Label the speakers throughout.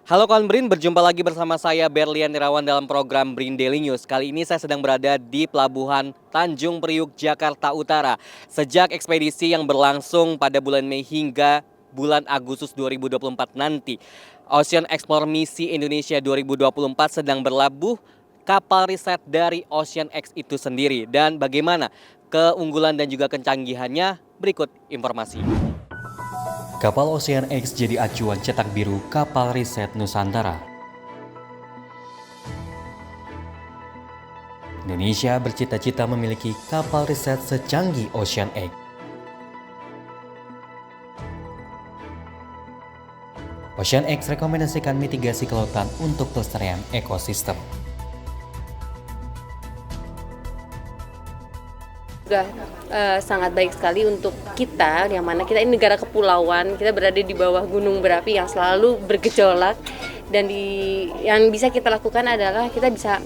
Speaker 1: Halo kawan Brin, berjumpa lagi bersama saya Berlian Irawan dalam program Brin Daily News. Kali ini saya sedang berada di Pelabuhan Tanjung Priuk, Jakarta Utara. Sejak ekspedisi yang berlangsung pada bulan Mei hingga bulan Agustus 2024 nanti, Ocean Explore Misi Indonesia 2024 sedang berlabuh kapal riset dari Ocean X itu sendiri. Dan bagaimana keunggulan dan juga kecanggihannya, berikut informasi. Kapal Ocean X jadi acuan cetak biru kapal riset Nusantara. Indonesia bercita-cita memiliki kapal riset secanggih Ocean X. Ocean X rekomendasikan mitigasi kelautan untuk kelestarian ekosistem.
Speaker 2: Sudah sangat baik sekali untuk kita, yang mana kita ini negara kepulauan, kita berada di bawah gunung berapi yang selalu bergejolak, dan yang bisa kita lakukan adalah kita bisa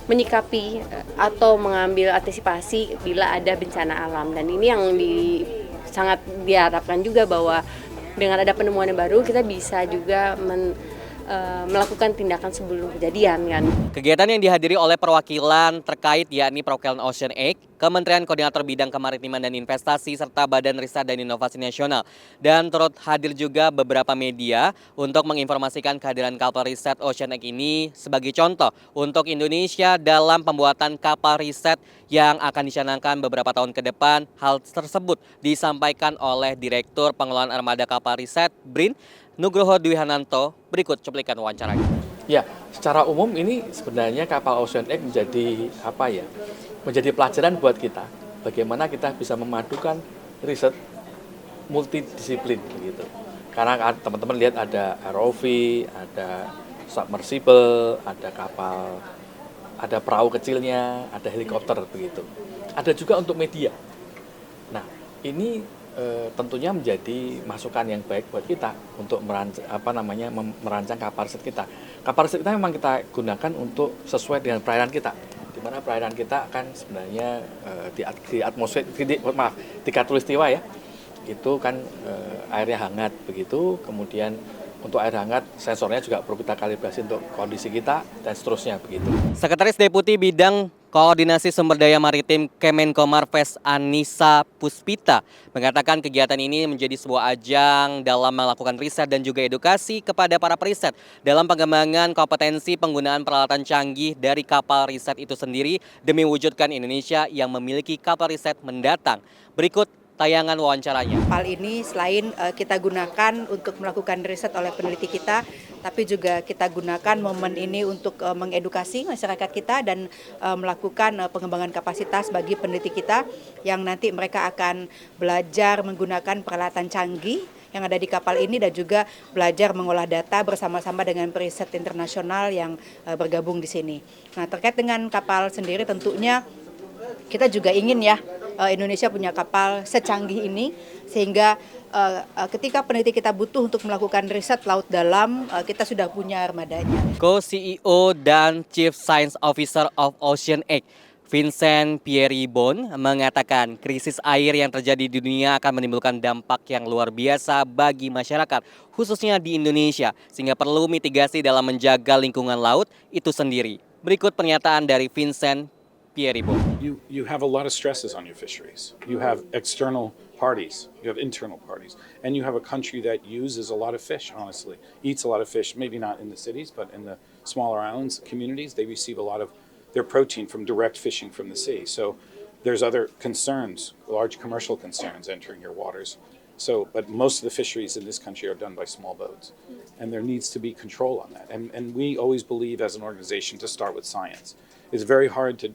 Speaker 2: menyikapi atau mengambil antisipasi bila ada bencana alam, dan ini yang sangat diharapkan juga bahwa dengan ada penemuan yang baru kita bisa juga melakukan tindakan sebelum kejadian kan.
Speaker 1: Kegiatan yang dihadiri oleh perwakilan terkait yakni perwakilan Ocean X, Kementerian Koordinator Bidang Kemaritiman dan Investasi, serta Badan Riset dan Inovasi Nasional. Dan turut hadir juga beberapa media untuk menginformasikan kehadiran kapal riset Ocean X ini sebagai contoh untuk Indonesia dalam pembuatan kapal riset yang akan dicanangkan beberapa tahun ke depan. Hal tersebut disampaikan oleh Direktur Pengelolaan Armada Kapal Riset BRIN, Nugroho Dwi Hananto. Berikut cuplikan wawancaranya.
Speaker 3: Ya, secara umum ini sebenarnya kapal Ocean X menjadi menjadi pelajaran buat kita. Bagaimana kita bisa memadukan riset multidisiplin begitu. Karena teman-teman lihat ada ROV, ada submersible, ada kapal, ada perahu kecilnya, ada helikopter begitu. Ada juga untuk media. Nah, ini tentunya menjadi masukan yang baik buat kita untuk merancang kapal riset kita. Kapal riset kita memang kita gunakan untuk sesuai dengan perairan kita, di mana perairan kita akan sebenarnya di atmosfer di khatulistiwa ya, itu kan airnya hangat begitu. Kemudian untuk air hangat sensornya juga perlu kita kalibrasi untuk kondisi kita dan seterusnya begitu.
Speaker 1: Sekretaris Deputi Bidang Koordinasi Sumber Daya Maritim Kemenko Marves Anissa Puspita mengatakan kegiatan ini menjadi sebuah ajang dalam melakukan riset dan juga edukasi kepada para periset dalam pengembangan kompetensi penggunaan peralatan canggih dari kapal riset itu sendiri demi wujudkan Indonesia yang memiliki kapal riset mendatang. Berikut tayangan wawancaranya.
Speaker 4: Kapal ini selain kita gunakan untuk melakukan riset oleh peneliti kita, tapi juga kita gunakan momen ini untuk mengedukasi masyarakat kita dan melakukan pengembangan kapasitas bagi peneliti kita yang nanti mereka akan belajar menggunakan peralatan canggih yang ada di kapal ini dan juga belajar mengolah data bersama-sama dengan periset internasional yang bergabung di sini. Nah, terkait dengan kapal sendiri tentunya kita juga ingin ya Indonesia punya kapal secanggih ini sehingga ketika peneliti kita butuh untuk melakukan riset laut dalam, kita sudah punya armadanya.
Speaker 1: Co-CEO dan Chief Science Officer of Ocean X, Vincent Pieribon, mengatakan krisis air yang terjadi di dunia akan menimbulkan dampak yang luar biasa bagi masyarakat, khususnya di Indonesia, sehingga perlu mitigasi dalam menjaga lingkungan laut itu sendiri. Berikut pernyataan dari Vincent Pieribon.
Speaker 5: You have a lot of stresses on your fisheries. You have external parties, you have internal parties, and you have a country that uses a lot of fish, honestly, eats a lot of fish, maybe not in the cities, but in the smaller islands, communities, they receive a lot of their protein from direct fishing from the sea. So there's other concerns, large commercial concerns entering your waters. But most of the fisheries in this country are done by small boats, and there needs to be control on that. And we always believe as an organization to start with science. It's very hard to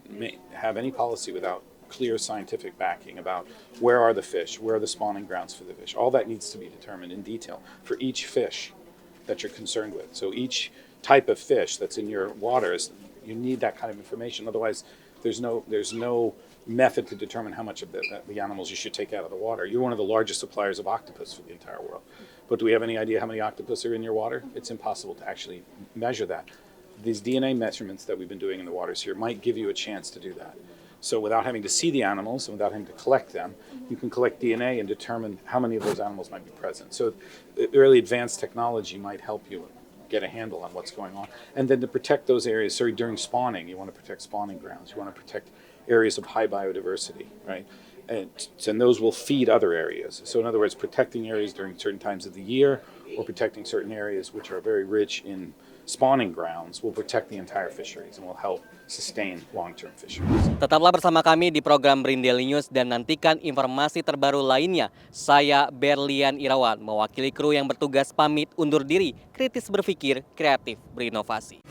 Speaker 5: have any policy without clear scientific backing about where are the fish, where are the spawning grounds for the fish. All that needs to be determined in detail for each fish that you're concerned with. So each type of fish that's in your waters, you need that kind of information. Otherwise, there's no method to determine how much of the animals you should take out of the water. You're one of the largest suppliers of octopus for the entire world. But do we have any idea how many octopus are in your water? It's impossible to actually measure that. These DNA measurements that we've been doing in the waters here might give you a chance to do that. So without having to see the animals and without having to collect them, you can collect DNA and determine how many of those animals might be present. So really advanced technology might help you get a handle on what's going on. And then to protect those areas, during spawning, you want to protect spawning grounds. You want to protect areas of high biodiversity, right? And those will feed other areas. So in other words, protecting areas during certain times of the year or protecting certain areas which are very rich in spawning grounds will protect the entire fisheries and will help sustain long-term fisheries.
Speaker 1: Tetaplah bersama kami di program BRIN Daily News dan nantikan informasi terbaru lainnya. Saya Berlian Irawan, mewakili kru yang bertugas pamit undur diri, kritis berpikir, kreatif berinovasi.